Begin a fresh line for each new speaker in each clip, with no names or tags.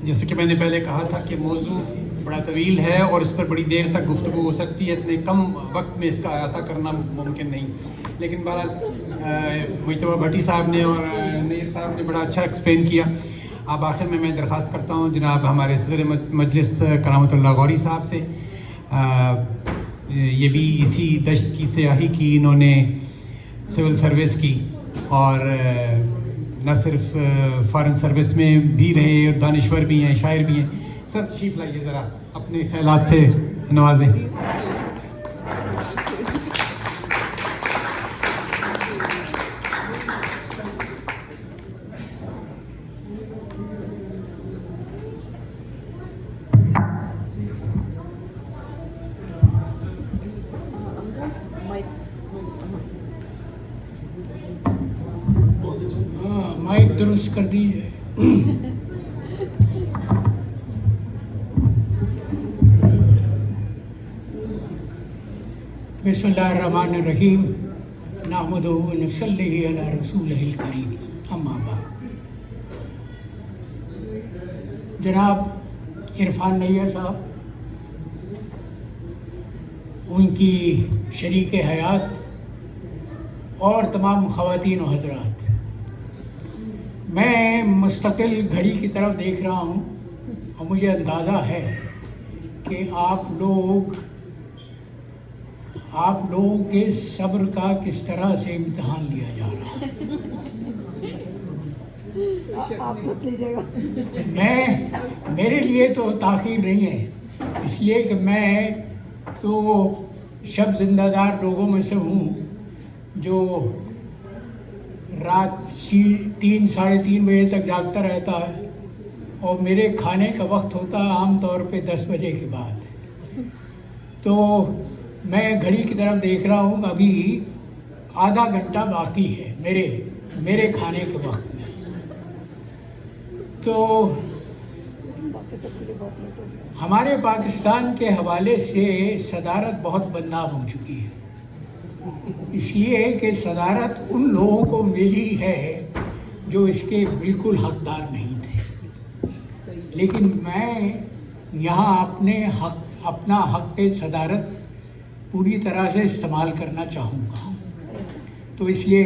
جیسے کہ میں نے پہلے کہا تھا کہ موضوع بڑا طویل ہے اور اس پر بڑی دیر تک گفتگو ہو سکتی ہے، اتنے کم وقت میں اس کا احاطہ کرنا ممکن نہیں، لیکن بہرحال مجتبیٰ بھٹی صاحب نے اور نیر صاحب نے بڑا اچھا ایکسپلین کیا۔ اب آخر میں درخواست کرتا ہوں جناب ہمارے صدر مجلس کرامت اللہ غوری صاحب سے، یہ بھی اسی دشت کی سیاحی کی، انہوں نے سول سروس کی اور نہ صرف فارن سروس میں بھی رہے، اور دانشور بھی ہیں، شاعر بھی ہیں۔ سر تشریف لائیے، ذرا اپنے خیالات سے نوازیں۔
مائک درست کر دیجیے۔ بسم اللہ الرحمن الرحیم، نحمدہ و نصلی علی رسولہ الکریم، اما بعد۔ جناب عرفان نیر صاحب، ان کی شریک حیات اور تمام خواتین و حضرات، میں مستقل گھڑی کی طرف دیکھ رہا ہوں اور مجھے اندازہ ہے کہ آپ لوگوں کے صبر کا کس طرح سے امتحان لیا جا رہا ہے۔ میرے لیے تو تاخیر نہیں ہے، اس لیے کہ میں تو شب زندہ دار لوگوں میں سے ہوں جو رات 3 ساڑھے 3 بجے تک جاگتا رہتا ہے، اور میرے کھانے کا وقت ہوتا ہے عام طور پہ 10 بجے کے بعد۔ تو میں گھڑی کی طرف دیکھ رہا ہوں، ابھی آدھا گھنٹہ باقی ہے میرے کھانے کے وقت میں۔ تو ہمارے پاکستان کے حوالے سے صدارت بہت بدنام ہو چکی ہے، اس لیے کہ صدارت ان لوگوں کو ملی ہے جو اس کے بالکل حقدار نہیں تھے، لیکن میں یہاں اپنا حق صدارت پوری طرح سے استعمال کرنا چاہوں گا۔ تو اس لیے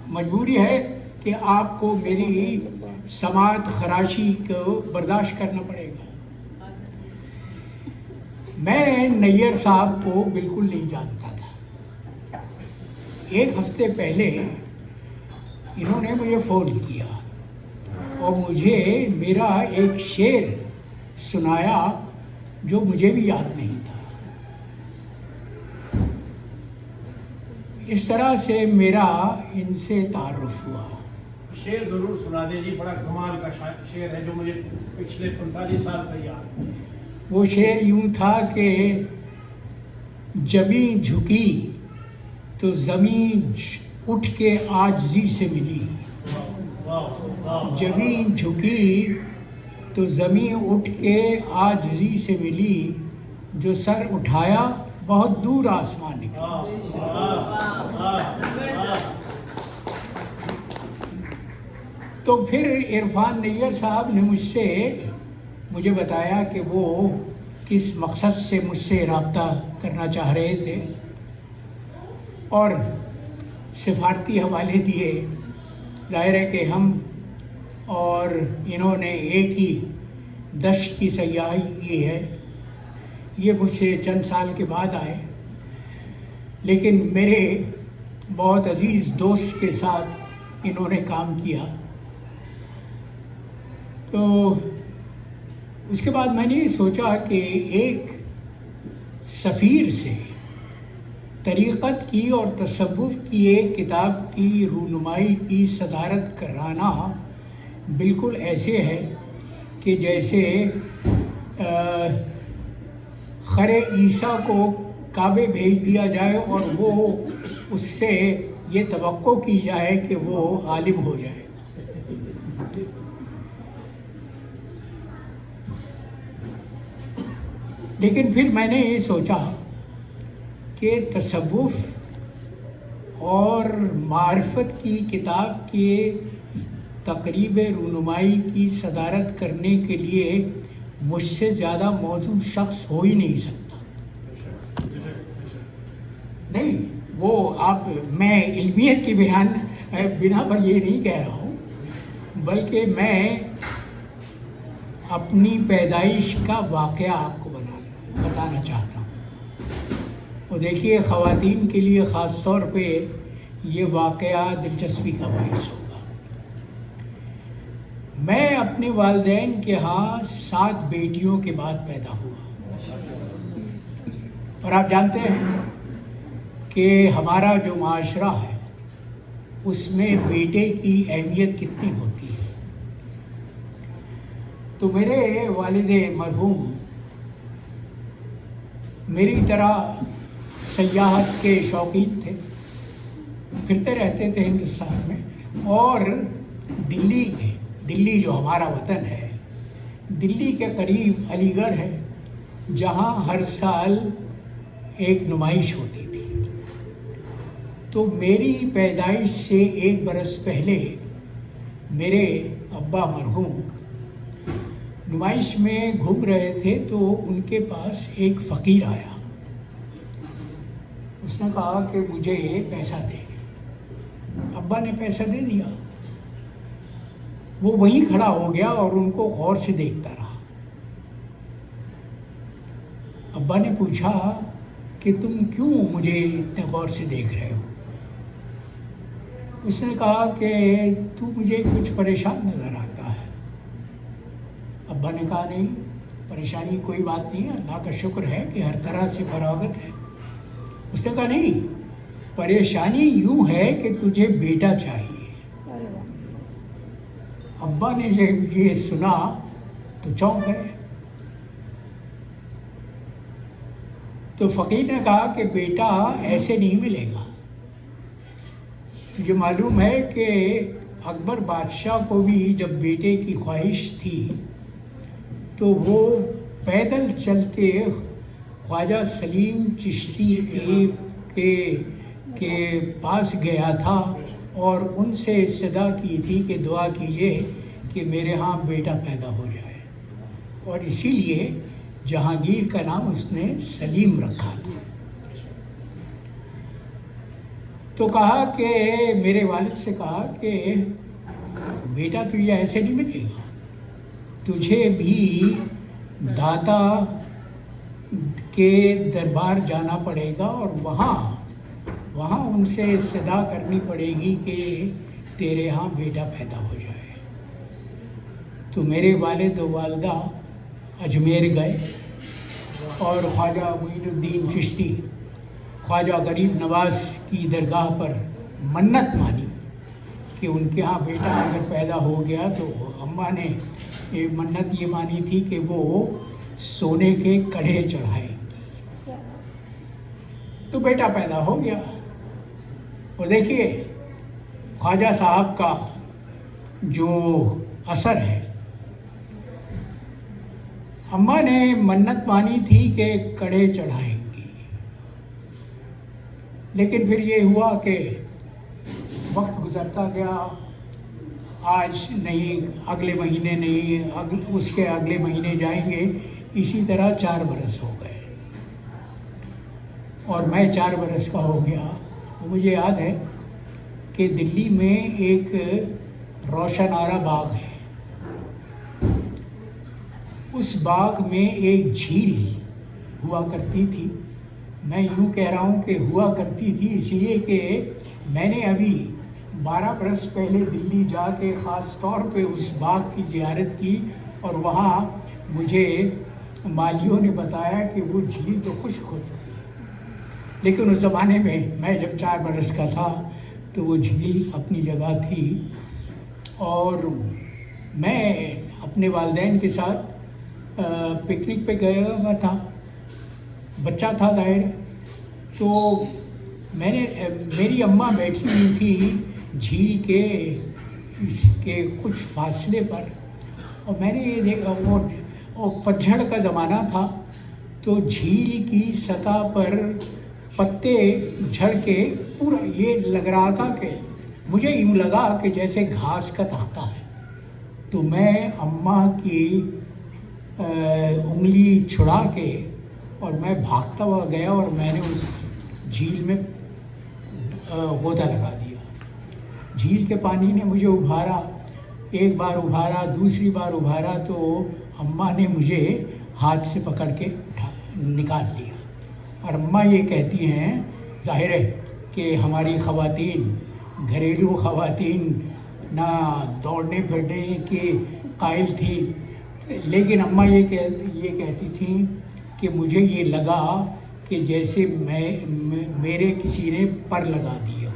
مجبوری ہے کہ آپ کو میری سماعت خراشی کو برداشت کرنا پڑے گا۔ میں نیر صاحب کو بالکل نہیں جانتا تھا، 1 ہفتے پہلے انہوں نے مجھے فون کیا اور مجھے میرا ایک شعر سنایا جو مجھے بھی یاد نہیں تھا۔ اس طرح سے میرا ان سے تعارف ہوا۔
شعر ضرور سنا دیں جی، بڑا کمال کا شعر ہے جو مجھے پچھلے 45 سال سے یاد ہے۔
وہ شعر یوں تھا کہ جبیں جھکی تو زمین اٹھ کے عاجزی سے ملی، جبیں جھکی تو زمین اٹھ کے عاجزی سے ملی، جو سر اٹھایا بہت دور آسمان نکلا۔ تو پھر عرفان نیر صاحب نے مجھے بتایا کہ وہ کس مقصد سے مجھ سے رابطہ کرنا چاہ رہے تھے، اور سفارتی حوالے دیے۔ ظاہر ہے کہ ہم اور انہوں نے ایک ہی دشت کی سیاحی کی ہے۔ یہ مجھ سے چند سال کے بعد آئے، لیکن میرے بہت عزیز دوست کے ساتھ انہوں نے کام کیا۔ تو اس کے بعد میں نے سوچا کہ ایک سفیر سے طریقت کی اور تصوف کی ایک کتاب کی رونمائی کی صدارت کرانا بالکل ایسے ہے کہ جیسے خر عیسیٰ کو کعبے بھیج دیا جائے اور وہ اس سے یہ توقع کی جائے کہ وہ عالم ہو جائے۔ لیکن پھر میں نے یہ سوچا کہ تصوف اور معرفت کی کتاب کے تقریب رونمائی کی صدارت کرنے کے لیے مجھ سے زیادہ موزوں شخص ہو ہی نہیں سکتا. نہیں، وہ آپ، میں علمیت کی بنا پر یہ نہیں کہہ رہا ہوں، بلکہ میں اپنی پیدائش کا واقعہ آپ کو بتانا چاہتا ہوں. اور دیکھیے، خواتین کے لیے خاص طور پہ یہ واقعہ دلچسپی کا باعث ہوگا. میں اپنے والدین کے ہاں 7 بیٹیوں کے بعد پیدا ہوا، اور آپ جانتے ہیں کہ ہمارا جو معاشرہ ہے اس میں بیٹے کی اہمیت کتنی ہوتی ہے. تو میرے والد مرحوم میری طرح سیاحت کے شوقین تھے، پھرتے رہتے تھے ہندوستان میں، اور دلی جو ہمارا وطن ہے، دلی کے قریب علی گڑھ ہے، جہاں ہر سال ایک نمائش ہوتی تھی. تو میری پیدائش سے 1 برس پہلے میرے ابا مرحوم نمائش میں گھوم رہے تھے، تو ان کے پاس ایک فقیر آیا. اس نے کہا کہ مجھے پیسہ دے. ابا نے پیسہ دے دیا. وہ وہیں کھڑا ہو گیا اور ان کو غور سے دیکھتا رہا. ابا نے پوچھا کہ تم کیوں مجھے اتنے غور سے دیکھ رہے ہو؟ اس نے کہا کہ تو مجھے کچھ پریشان نظر آتا ہے. ابا نے کہا نہیں، پریشانی کوئی بات نہیں ہے، اللہ کا شکر ہے کہ ہر طرح سے فراغت ہے. اس نے کہا نہیں، پریشانی یوں ہے کہ تجھے بیٹا چاہیے. ابا نے جب یہ سنا تو چونک گئے. تو فقیر نے کہا کہ بیٹا ایسے نہیں ملے گا. تجھے معلوم ہے کہ اکبر بادشاہ کو بھی جب بیٹے کی خواہش تھی تو وہ پیدل چل کے خواجہ سلیم چشتی کے پاس گیا تھا اور ان سے صدا کی تھی کہ دعا کیجیے کہ میرے ہاں بیٹا پیدا ہو جائے. اور اسی لیے جہانگیر کا نام اس نے سلیم رکھا تھا. تو کہا کہ میرے والد سے کہا کہ بیٹا تجھے ایسے نہیں ملے گا، تجھے بھی داتا کے دربار جانا پڑے گا اور وہاں ان سے صدا کرنی پڑے گی کہ تیرے ہاں بیٹا پیدا ہو جائے. تو میرے والد و والدہ اجمیر گئے اور خواجہ معین الدین چشتی، خواجہ غریب نواز کی درگاہ پر منت مانی کہ ان کے ہاں بیٹا اگر پیدا ہو گیا تو اماں نے یہ منت یہ مانی تھی کہ وہ سونے کے کڑھے چڑھائیں گے. تو بیٹا پیدا ہو گیا. اور دیکھیے خواجہ صاحب کا جو اثر ہے، اماں نے منت مانی تھی کہ کڑھے چڑھائیں گی، لیکن پھر یہ ہوا کہ وقت گزرتا گیا. آج نہیں، اگلے مہینے نہیں، اس کے اگلے مہینے جائیں گے. اسی طرح 4 برس ہو گئے اور میں 4 برس کا ہو گیا. مجھے یاد ہے کہ دلی میں ایک روشن آرا باغ ہے. اس باغ میں ایک جھیل ہوا کرتی تھی. میں یوں کہہ رہا ہوں کہ ہوا کرتی تھی اس لیے کہ میں نے ابھی 12 برس پہلے دلی جا کے خاص طور پہ اس باغ کی زیارت کی، اور وہاں مجھے مالیوں نے بتایا کہ وہ جھیل تو خشک ہو چکی ہے. لیکن اس زمانے میں جب 4 برس کا تھا تو وہ جھیل اپنی جگہ تھی. اور میں اپنے والدین کے ساتھ پکنک پہ گیا ہوا تھا، بچہ تھا ظاہر. تو میری اماں بیٹھی ہوئی تھی جھیل کے کچھ فاصلے پر، اور میں نے یہ دیکھا وہ پتجھڑ کا زمانہ تھا، تو جھیل کی سطح پر پتے جھڑ کے پورا یہ لگ رہا تھا کہ مجھے یوں لگا کہ جیسے گھاس کا تختہ ہے، تو میں اماں کی انگلی چھڑا کے اور میں بھاگتا ہوا گیا اور میں نے اس جھیل میں غوطہ لگا دیا۔ جھیل کے پانی نے مجھے ابھارا، ایک بار ابھارا، دوسری بار ابھارا، تو اماں نے مجھے ہاتھ سے پکڑ کے نکال دیا۔ اور اماں یہ کہتی ہیں، ظاہر ہے کہ ہماری خواتین، گھریلو خواتین نہ دوڑنے پھرنے کے قائل تھیں، لیکن اماں یہ کہتی تھیں کہ مجھے یہ لگا کہ جیسے میرے کسی نے پر لگا دیا۔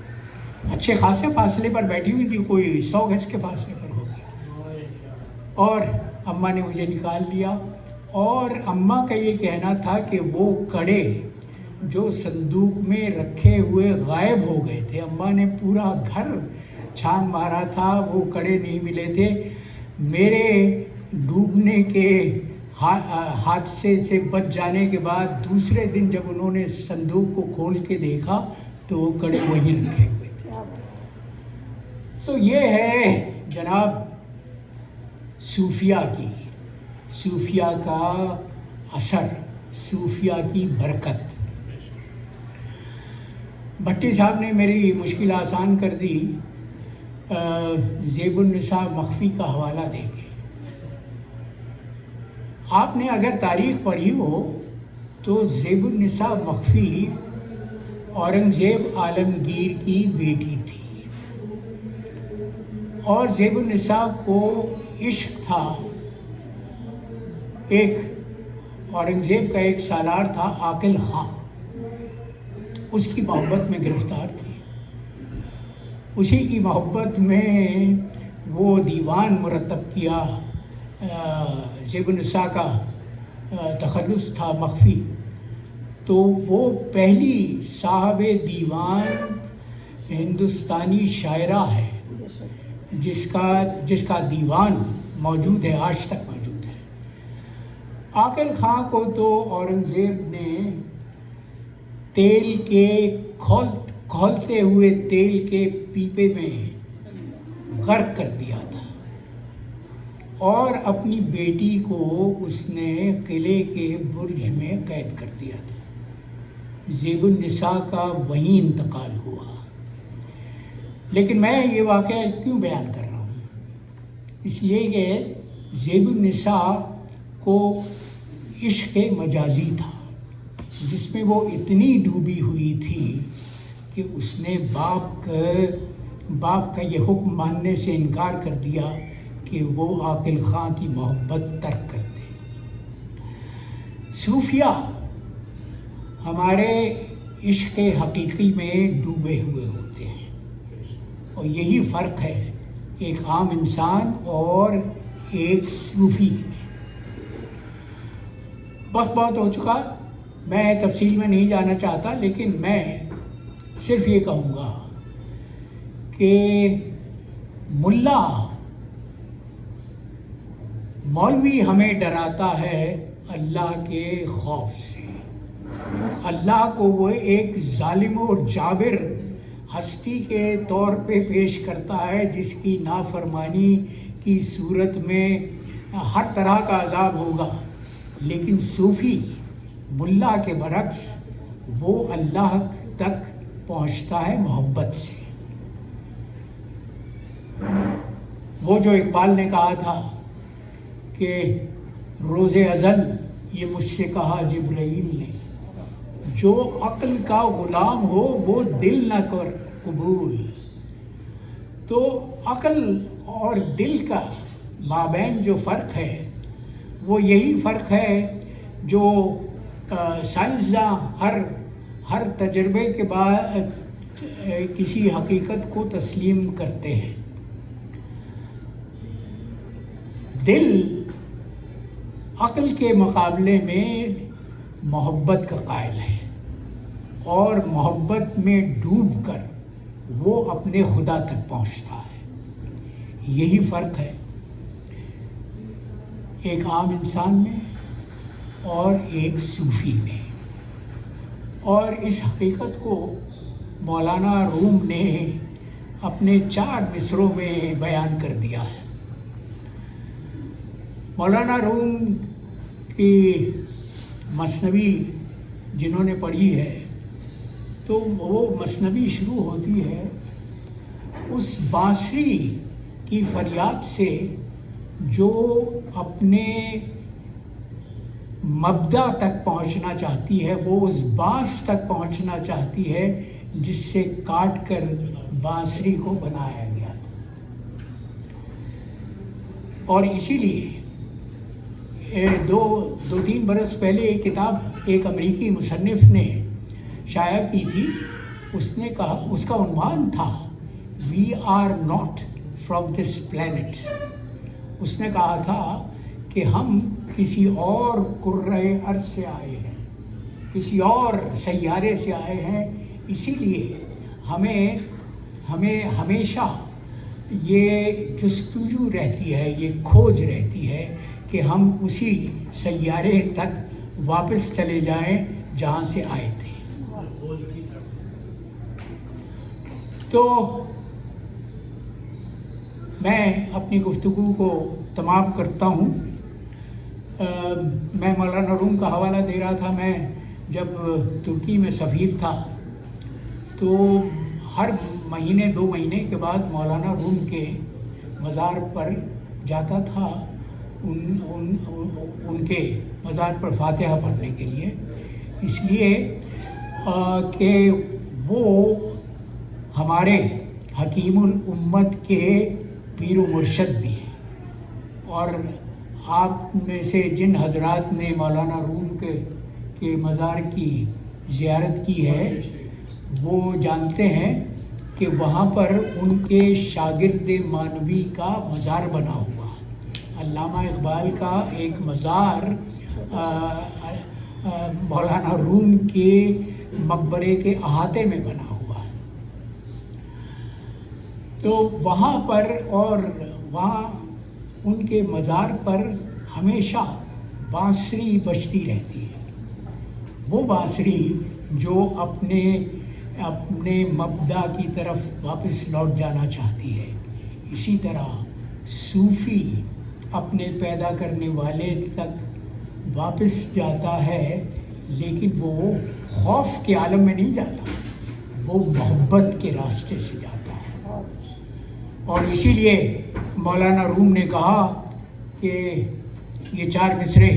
اچھے خاصے فاصلے پر بیٹھی ہوئی تھی، کوئی 100 گز کے فاصلے پر ہوگی، اور اماں نے مجھے نکال لیا۔ اور اماں کا یہ کہنا تھا کہ وہ کڑے جو صندوق میں رکھے ہوئے غائب ہو گئے تھے، اماں نے پورا گھر چھان مارا تھا، وہ کڑے نہیں ملے تھے۔ میرے ڈوبنے کے حادثے سے بچ جانے کے بعد دوسرے دن جب انہوں نے صندوق کو کھول کے دیکھا تو وہ کڑے وہیں رکھے ہوئے تھے۔ تو یہ ہے جناب صوفیہ کا اثر، صوفیہ کی برکت۔ بھٹی صاحب نے میری مشکل آسان کر دی زیب النساء مخفی کا حوالہ دے کے۔ آپ نے اگر تاریخ پڑھی ہو تو زیب النساء مخفی اورنگزیب عالمگیر کی بیٹی تھی، اور زیب النساء کو عشق تھا، ایک اورنگزیب کا ایک سالار تھا عاقل خان، اس کی محبت میں گرفتار تھی۔ اسی کی محبت میں وہ دیوان مرتب کیا، زیب النساء کا تخلص تھا مخفی، تو وہ پہلی صاحب دیوان ہندوستانی شاعرہ ہے جس کا دیوان موجود ہے، آج تک موجود ہے۔ عاقل خان کو تو اورنگزیب نے تیل کے کھولتے ہوئے تیل کے پیپے میں غرق کر دیا تھا، اور اپنی بیٹی کو اس نے قلعے کے برج میں قید کر دیا تھا۔ زیب النساء کا وہیں انتقال ہوا۔ لیکن میں یہ واقعہ کیوں بیان کر رہا ہوں؟ اس لیے کہ زیب النساء کو عشق مجازی تھا، جس میں وہ اتنی ڈوبی ہوئی تھی کہ اس نے باپ کا یہ حکم ماننے سے انکار کر دیا کہ وہ عاقل خان کی محبت ترک کر دے۔ صوفیہ ہمارے عشق حقیقی میں ڈوبے ہوئے ہوتے ہیں، اور یہی فرق ہے ایک عام انسان اور ایک صوفی میں۔ وقت بہت ہو چکا، میں تفصیل میں نہیں جانا چاہتا، لیکن میں صرف یہ کہوں گا کہ مولوی ہمیں ڈراتا ہے اللہ کے خوف سے۔ اللہ کو وہ ایک ظالم و جابر ہستی کے طور پہ پیش کرتا ہے جس کی نافرمانی کی صورت میں ہر طرح کا عذاب ہوگا، لیکن صوفی ملا کے برعکس وہ اللہ تک پہنچتا ہے محبت سے۔ وہ جو اقبال نے کہا تھا کہ روز ازل یہ مجھ سے کہا جبرائیل نے، جو عقل کا غلام ہو وہ دل نہ کر قبول۔ تو عقل اور دل کا مابین جو فرق ہے وہ یہی فرق ہے جو سائنسداں ہر تجربے کے بعد کسی حقیقت کو تسلیم کرتے ہیں۔ دل عقل کے مقابلے میں محبت کا قائل ہے، اور محبت میں ڈوب کر وہ اپنے خدا تک پہنچتا ہے۔ یہی فرق ہے ایک عام انسان میں اور ایک صوفی میں، اور اس حقیقت کو مولانا روم نے اپنے 4 مصروں میں بیان کر دیا ہے۔ مولانا روم کی مثنوی جنہوں نے پڑھی ہے تو وہ مثنوی شروع ہوتی ہے اس بانسری کی فریاد سے جو اپنے مبدا تک پہنچنا چاہتی ہے، وہ اس بانس تک پہنچنا چاہتی ہے جس سے کاٹ کر بانسری کو بنایا گیا تھا۔ اور اسی لیے دو تین برس پہلے ایک کتاب ایک امریکی مصنف نے شائع کی تھی، اس نے کہا، اس کا عنوان تھا "we are not from this plant". اس نے کہا تھا کہ ہم کسی اور کرۂ ارض سے آئے ہیں، کسی اور سیارے سے آئے ہیں، اسی لیے ہمیں ہمیشہ یہ جستجو رہتی ہے، یہ کھوج رہتی ہے کہ ہم اسی سیارے تک واپس چلے جائیں جہاں سے آئے تھے۔ تو میں اپنی گفتگو کو تمام کرتا ہوں۔ میں مولانا روم کا حوالہ دے رہا تھا۔ میں جب ترکی میں سفیر تھا تو ہر مہینے 2 مہینے کے بعد مولانا روم کے مزار پر جاتا تھا، ان کے مزار پر فاتحہ پڑھنے کے لیے، اس لیے کہ وہ ہمارے حکیم الامت کے پیر و مرشد بھی ہیں۔ اور آپ میں سے جن حضرات نے مولانا روم کے مزار کی زیارت کی ہے وہ جانتے ہیں کہ وہاں پر ان کے شاگرد مانوی کا مزار بنا ہوا ہے۔ علامہ اقبال کا ایک مزار مولانا روم کے مقبرے کے احاطے میں بنا ہوا ہے۔ تو وہاں پر اور وہاں ان کے مزار پر ہمیشہ بانسری بجتی رہتی ہے، وہ بانسری جو اپنے مبدا کی طرف واپس لوٹ جانا چاہتی ہے۔ اسی طرح صوفی اپنے پیدا کرنے والے تک واپس جاتا ہے، لیکن وہ خوف کے عالم میں نہیں جاتا، وہ محبت کے راستے سے جاتا ہے۔ اور اسی لیے مولانا روم نے کہا کہ یہ 4 مصرے: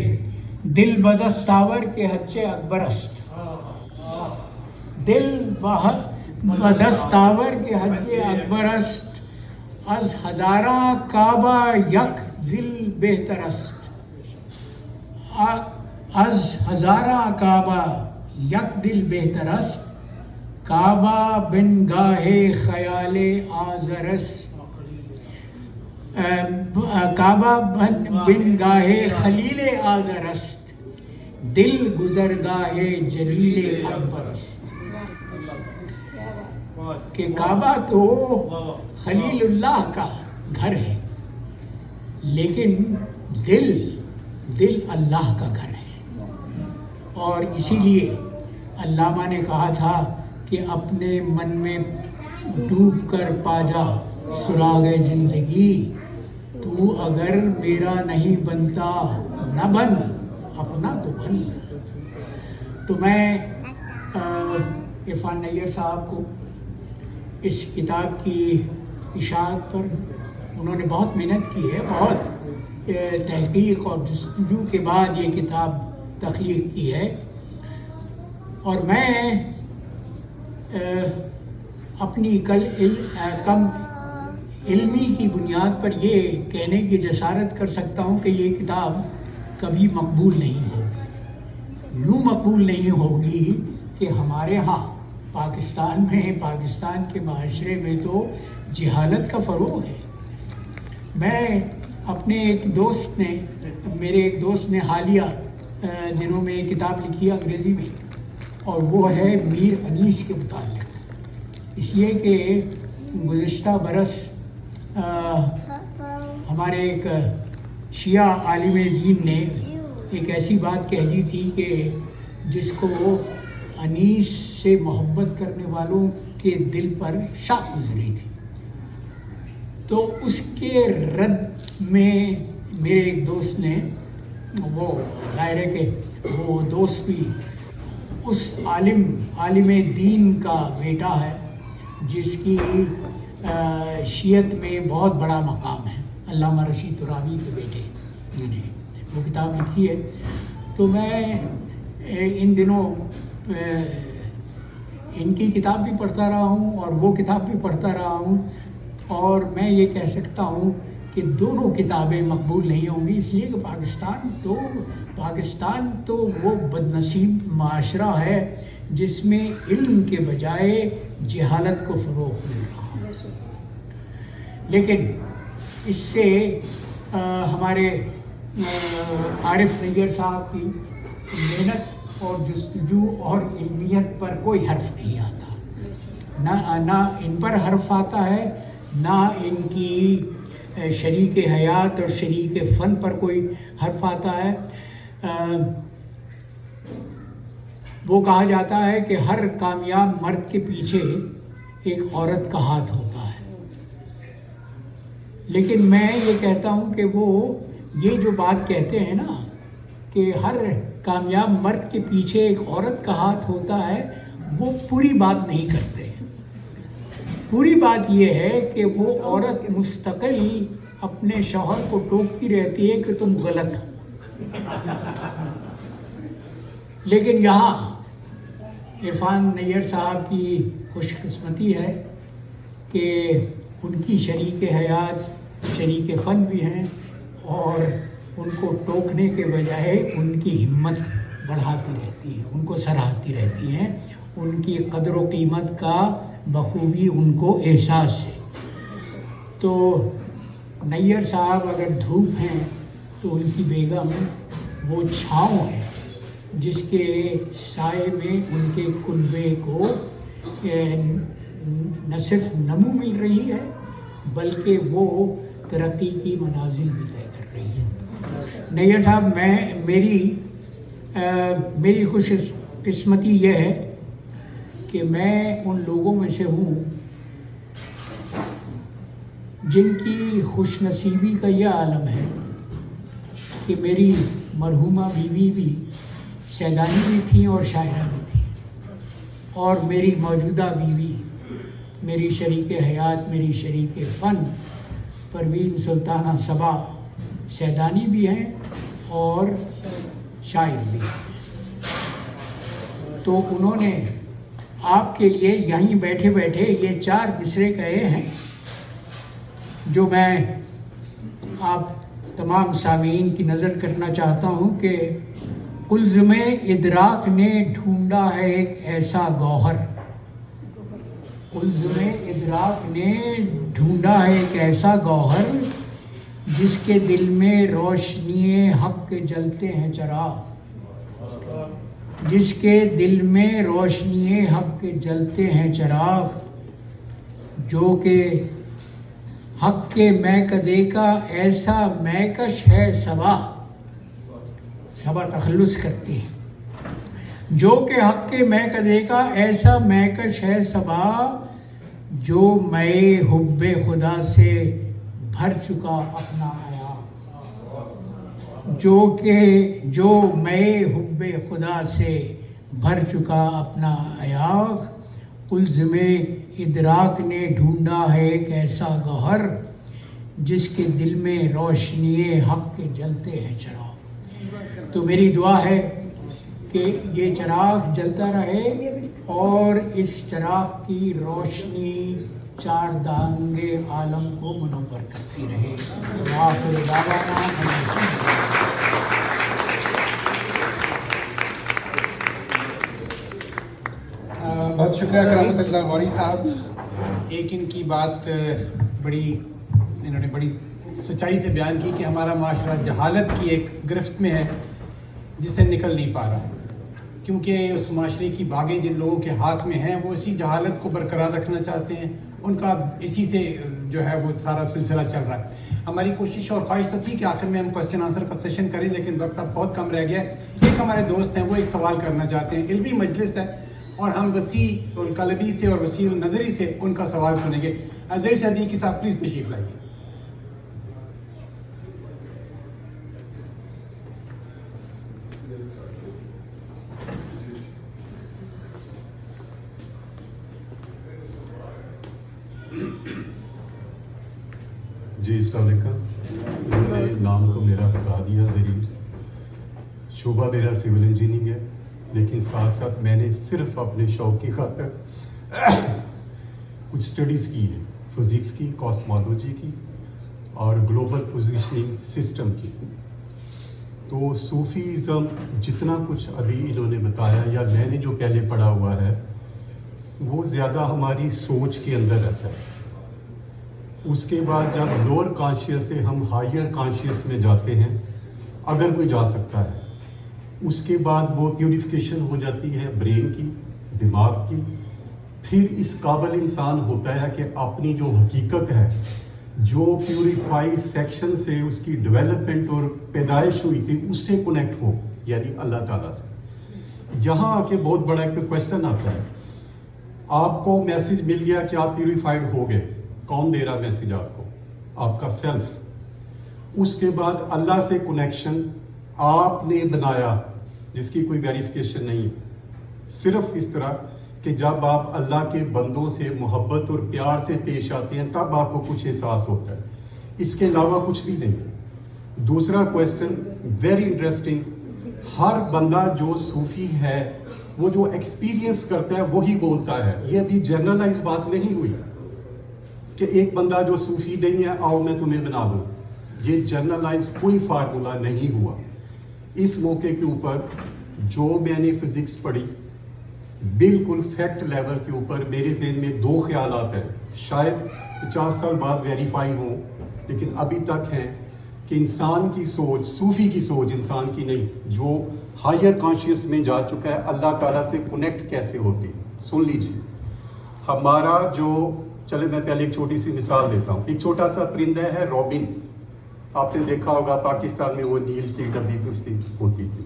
دل بدستاور کے حج اکبر است، دل بدستاور کے حج اکبر است، از ہزارہ کعبہ یک دل بہتر است، از ہزارہ کعبہ یک دل بہتر است، کعبہ بن گاہ خیال آزر است، کعبہ بن گاہ خلیل آزر است، دل گزرگاہ جلیل اکبر است۔ کہ کعبہ تو خلیل اللہ کا گھر ہے، لیکن دل اللہ کا گھر ہے۔ اور اسی لیے علامہ نے کہا تھا کہ اپنے من میں ڈوب کر پا جا سراغ زندگی، تو اگر میرا نہیں بنتا نہ بن، اپنا تو بن۔ تو میں عرفان نیر صاحب کو اس کتاب کی اشاعت پر، انہوں نے بہت محنت کی ہے، بہت تحقیق اور جستجو کے بعد یہ کتاب تخلیق کی ہے، اور میں اپنی کم علمی کی بنیاد پر یہ کہنے کی جسارت کر سکتا ہوں کہ یہ کتاب کبھی مقبول نہیں ہوگی۔ یوں مقبول نہیں ہوگی کہ ہمارے ہاں پاکستان میں، پاکستان کے معاشرے میں تو جہالت کا فروغ ہے۔ میں اپنے میرے ایک دوست نے حالیہ دنوں میں ایک کتاب لکھی ہے انگریزی میں، اور وہ ہے میر انیس کے متعلق، اس لیے کہ گزشتہ برس ہمارے ایک شیعہ عالم دین نے ایک ایسی بات کہہ دی تھی کہ جس کو انیس سے محبت کرنے والوں کے دل پر شاہ گزری تھی۔ تو اس کے رد میں میرے ایک دوست نے، وہ ظاہر ہے کہ وہ دوست بھی اس عالم دین کا بیٹا ہے جس کی شیعت میں بہت بڑا مقام ہے، علامہ رشید ترابی کے بیٹے، انہوں نے وہ کتاب لکھی ہے. تو میں ان دنوں ان کی کتاب بھی پڑھتا رہا ہوں اور وہ کتاب بھی پڑھتا رہا ہوں، اور میں یہ کہہ سکتا ہوں کہ دونوں کتابیں مقبول نہیں ہوں گی، اس لیے کہ پاکستان تو وہ بد نصیب معاشرہ ہے جس میں علم کے بجائے جہالت کو فروغ مل رہا ہے. لیکن اس سے ہمارے عارف نیر صاحب کی محنت اور جستجو اور علمیت پر کوئی حرف نہیں آتا، نہ ان پر حرف آتا ہے، نہ ان کی شریک حیات اور شریک فن پر کوئی حرف آتا ہے. وہ کہا جاتا ہے کہ ہر کامیاب مرد کے پیچھے ایک عورت کا ہاتھ ہوتا ہے، لیکن میں یہ کہتا ہوں کہ وہ یہ جو بات کہتے ہیں نا کہ ہر کامیاب مرد کے پیچھے ایک عورت کا ہاتھ ہوتا ہے، وہ پوری بات نہیں کرتے. پوری بات یہ ہے کہ وہ عورت مستقل اپنے شوہر کو ٹوکتی رہتی ہے کہ تم غلط ہو. لیکن یہاں عرفان نیر صاحب کی خوش قسمتی ہے کہ ان کی شریک حیات شریک فن بھی ہیں، اور ان کو ٹوکنے کے بجائے ان کی ہمت بڑھاتی رہتی ہے، ان کو سراہتی رہتی ہیں، ان کی قدر و قیمت کا بخوبی ان کو احساس ہے. تو نیر صاحب اگر دھوپ ہیں تو ان کی بیگم وہ چھاؤں ہے جس کے سائے میں ان کے کنبے کو نہ صرف نمو مل رہی ہے بلکہ وہ ترقی کی منازل بھی طے کر رہی ہے. نیر صاحب، میری خوش قسمتی یہ ہے کہ میں ان لوگوں میں سے ہوں جن کی خوش نصیبی کا یہ عالم ہے کہ میری مرحومہ بیوی بھی سیدانی بھی تھیں اور شاعرہ بھی تھیں، اور میری موجودہ بیوی میری شریک حیات میری شریک فن پروین سلطانہ صبا سیدانی بھی ہیں اور شاعر بھی ہیں. تو انہوں نے آپ کے لیے یہیں بیٹھے بیٹھے یہ 4 مصرے کہے ہیں جو میں آپ تمام سامعین کی نظر کرنا چاہتا ہوں کہ قلزم ادراک نے ڈھونڈا ہے ایک ایسا گوہر، قلزم ادراک نے ڈھونڈا ہے ایک ایسا گوہر جس کے دل میں روشنی حق کے جلتے ہیں چراغ، جس کے دل میں روشنی حق کے جلتے ہیں چراغ، جو کہ حق کے میکدے کا ایسا میکش ہے صبا تخلص کرتی ہے، جو کہ حق کے میکدے کا ایسا میکش ہے صبا، جو میں حب خدا سے بھر چکا اپنا عیاق، جو میں حب خدا سے بھر چکا اپنا عیاق، قلزم ادراک نے ڈھونڈا ہے ایک ایسا گوہر جس کے دل میں روشنی حق کے جلتے ہیں چراغ. تو میری دعا ہے کہ یہ چراغ جلتا رہے اور اس چراغ کی روشنی 4 دانگے عالم کو منور کرتی رہے. آخر دعوانا
بہت شکریہ کرامت اللہ غوری صاحب. ایک ان کی بات انہوں نے بڑی سچائی سے بیان کی کہ ہمارا معاشرہ جہالت کی ایک گرفت میں ہے جس سے نکل نہیں پا رہا، کیونکہ اس معاشرے کی باغیں جن لوگوں کے ہاتھ میں ہیں وہ اسی جہالت کو برقرار رکھنا چاہتے ہیں، ان کا اسی سے جو ہے وہ سارا سلسلہ چل رہا ہے. ہماری کوشش اور خواہش تو تھی کہ آخر میں ہم کوسچن آنسر کا سیشن کریں، لیکن وقت اب بہت کم رہ گیا ہے. ایک ہمارے دوست ہیں وہ ایک سوال کرنا چاہتے ہیں. علمی مجلس ہے اور ہم وسیع القلبی سے اور وسیع النظری سے ان کا سوال سنیں گے. زید صدیقی صاحب پلیز تشریف لائیے.
جی السلام علیکم. میں نے نام تو میرا بتا دیا ظہیر. شعبہ میرا سول انجینئرنگ ہے, لیکن ساتھ ساتھ میں نے صرف اپنے شوق کی خاطر کچھ اسٹڈیز کی ہیں, فزکس کی, کاسمالوجی کی اور گلوبل پوزیشننگ سسٹم کی. تو صوفیزم جتنا کچھ ابھی انہوں نے بتایا یا میں نے جو پہلے پڑھا ہوا ہے وہ زیادہ ہماری سوچ کے اندر رہتا ہے. اس کے بعد جب لوور کانشیس سے ہم ہائر کانشیس میں جاتے ہیں, اگر کوئی جا سکتا ہے, اس کے بعد وہ پیوریفیکیشن ہو جاتی ہے برین کی, دماغ کی. پھر اس قابل انسان ہوتا ہے کہ اپنی جو حقیقت ہے, جو پیوریفائی سیکشن سے اس کی ڈیولپمنٹ اور پیدائش ہوئی تھی, اس سے کنیکٹ ہو, یعنی اللہ تعالیٰ سے. یہاں آ کے بہت بڑا ایک کویشچن آتا ہے. آپ کو میسج مل گیا کہ آپ پیوریفائڈ ہو گئے. کون دے رہا میسج آپ کو؟ آپ کا سیلف. اس کے بعد اللہ سے کنیکشن آپ نے بنایا, جس کی کوئی ویریفیکیشن نہیں ہے. صرف اس طرح کہ جب آپ اللہ کے بندوں سے محبت اور پیار سے پیش آتے ہیں تب آپ کو کچھ احساس ہوتا ہے, اس کے علاوہ کچھ بھی نہیں. دوسرا کویشچن ویری انٹرسٹنگ. ہر بندہ جو صوفی ہے وہ جو ایکسپیرینس کرتا ہے وہی بولتا ہے. یہ ابھی جنرلائز بات نہیں ہوئی کہ ایک بندہ جو صوفی نہیں ہے آؤ میں تمہیں بنا دوں. یہ جنرلائز کوئی فارمولا نہیں ہوا. اس موقع کے اوپر جو میں نے فزکس پڑھی, بالکل فیکٹ لیول کے اوپر میرے ذہن میں دو خیالات ہیں. شاید 50 سال بعد ویریفائی ہوں, لیکن ابھی تک ہیں کہ انسان کی سوچ, صوفی کی سوچ, انسان کی نہیں, جو ہائر کانشیس میں جا چکا ہے, اللہ تعالیٰ سے کنیکٹ کیسے ہوتی. سن لیجیے, ہمارا جو, چلے میں پہلے ایک چھوٹی سی مثال دیتا ہوں. ایک چھوٹا سا پرندہ ہے رابن. آپ نے دیکھا ہوگا پاکستان میں وہ نیل کی ڈبی اس کی ہوتی تھی.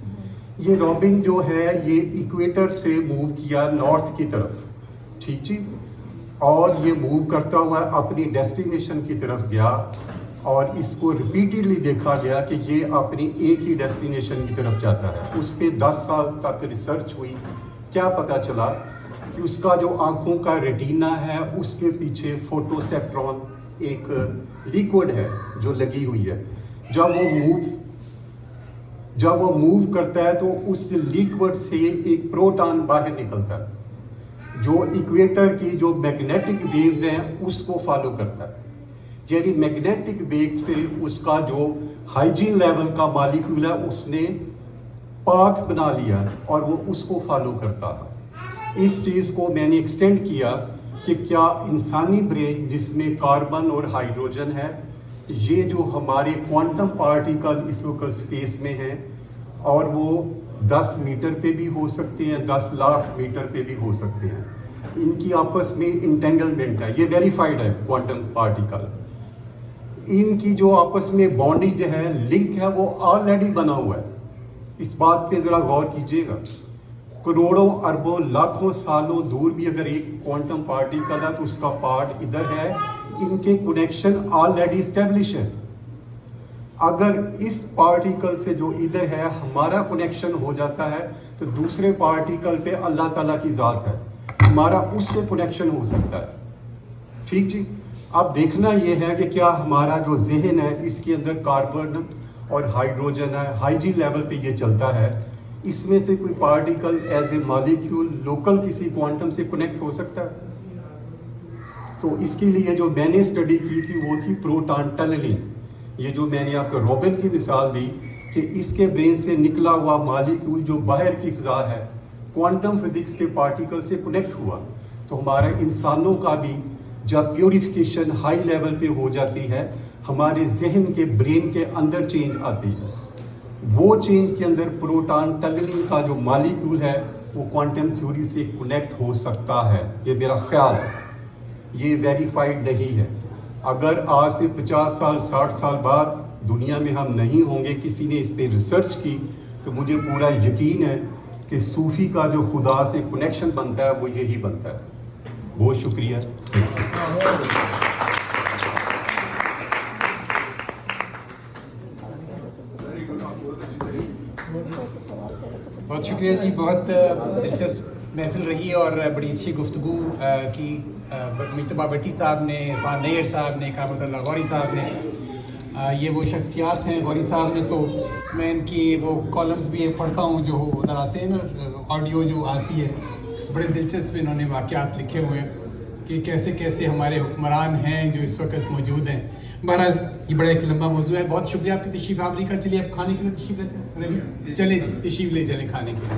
یہ رابن جو ہے یہ ایکویٹر سے موو کیا نارتھ کی طرف, ٹھیک جی, اور یہ موو کرتا ہوا اپنی ڈیسٹینیشن کی طرف گیا, اور اس کو ریپیٹڈلی دیکھا گیا کہ یہ اپنی ایک ہی ڈیسٹینیشن کی طرف جاتا ہے. اس پہ 10 سال تک ریسرچ ہوئی. کیا پتہ چلا کہ اس کا جو آنکھوں کا ریٹینا ہے اس کے پیچھے فوٹوسیپٹرون ایک لیکوڈ ہے جو لگی ہوئی ہے. جب وہ موو کرتا ہے تو اس لیکوڈ سے ایک پروٹون باہر نکلتا ہے جو ایکویٹر کی جو میگنیٹک ویوز ہیں اس کو فالو کرتا ہے. یعنی میگنیٹک ویو سے اس کا جو ہائیجین لیول کا مالیکول ہے اس نے پاتھ بنا لیا اور وہ اس کو فالو کرتا ہے. اس چیز کو میں نے ایکسٹینڈ کیا کہ کیا انسانی برین جس میں کاربن اور ہائیڈروجن ہے, یہ جو ہمارے کوانٹم پارٹیکل اس وقت اسپیس میں ہیں اور وہ 10 میٹر پہ بھی ہو سکتے ہیں, 10 لاکھ میٹر پہ بھی ہو سکتے ہیں, ان کی آپس میں انٹینگلمنٹ ہے, یہ ویریفائڈ ہے کوانٹم پارٹیکل. ان کی جو آپس میں بانڈنگ جو ہے, لنک ہے, وہ آلریڈی بنا ہوا ہے. اس بات پہ ذرا غور کیجیے گا. کروڑوں اربوں لاکھوں سالوں دور بھی اگر ایک کوانٹم پارٹیکل ہے تو اس کا پارٹ ادھر ہے, ان کے کنیکشن آلریڈی اسٹیبلش ہے. اگر اس پارٹیکل سے جو ادھر ہے ہمارا کنیکشن ہو جاتا ہے تو دوسرے پارٹیکل پہ اللہ تعالیٰ کی ذات ہے, ہمارا اس سے کنیکشن ہو سکتا ہے. ٹھیک جی. اب دیکھنا یہ ہے کہ کیا ہمارا جو ذہن ہے اس کے اندر کاربن اور ہائیڈروجن ہے, ہائیجین لیول پہ یہ چلتا ہے, اس میں سے کوئی particle as a molecule local کسی کوانٹم سے کنیکٹ ہو سکتا ہے. تو اس کے لیے جو میں نے اسٹڈی کی تھی وہ تھی پروٹون ٹنلنگ. یہ جو میں نے آپ کو روبن کی مثال دی کہ اس کے برین سے نکلا ہوا مالیکیول جو باہر کی فضا ہے کوانٹم فزکس کے پارٹیکل سے کنیکٹ ہوا, تو ہمارے انسانوں کا بھی جب پیوریفیکیشن ہائی لیول پہ ہو جاتی ہے ہمارے ذہن کے برین کے اندر چینج آتی ہے. وہ چینج کے اندر پروٹون ٹنلنگ کا جو مالیکیول ہے وہ کوانٹم تھیوری سے کنیکٹ ہو سکتا ہے. یہ میرا خیال ہے, یہ ویریفائڈ نہیں ہے. اگر آج سے 50 سال 60 سال بعد دنیا میں ہم نہیں ہوں گے, کسی نے اس پہ ریسرچ کی, تو مجھے پورا یقین ہے کہ صوفی کا جو خدا سے کنیکشن بنتا ہے وہ یہی بنتا ہے. بہت شکریہ.
بہت شکریہ جی. بہت دلچسپ محفل رہی اور بڑی اچھی گفتگو کی مجتبیٰ بھٹی صاحب نے, عرفان نیر صاحب نے, کرامت اللہ غوری صاحب نے. یہ وہ شخصیات ہیں. غوری صاحب نے تو میں ان کی وہ کالمز بھی پڑھتا ہوں جو ادھر آتے ہیں نا, آڈیو جو آتی ہے, بڑے دلچسپ انہوں نے واقعات لکھے ہوئے ہیں کہ کیسے کیسے ہمارے حکمران ہیں جو اس وقت موجود ہیں. بہرحال یہ بڑا ایک لمبا موضوع ہے. بہت شکریہ آپ کی تشریف آوری کا. چلیے آپ کھانے کے لیے تشریف لیتے ہیں. چلیں جی, تشریف لے چلیں کھانے کے لیے.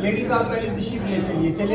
لیڈیز آپ پہلے تشریف لے چلیے. چلے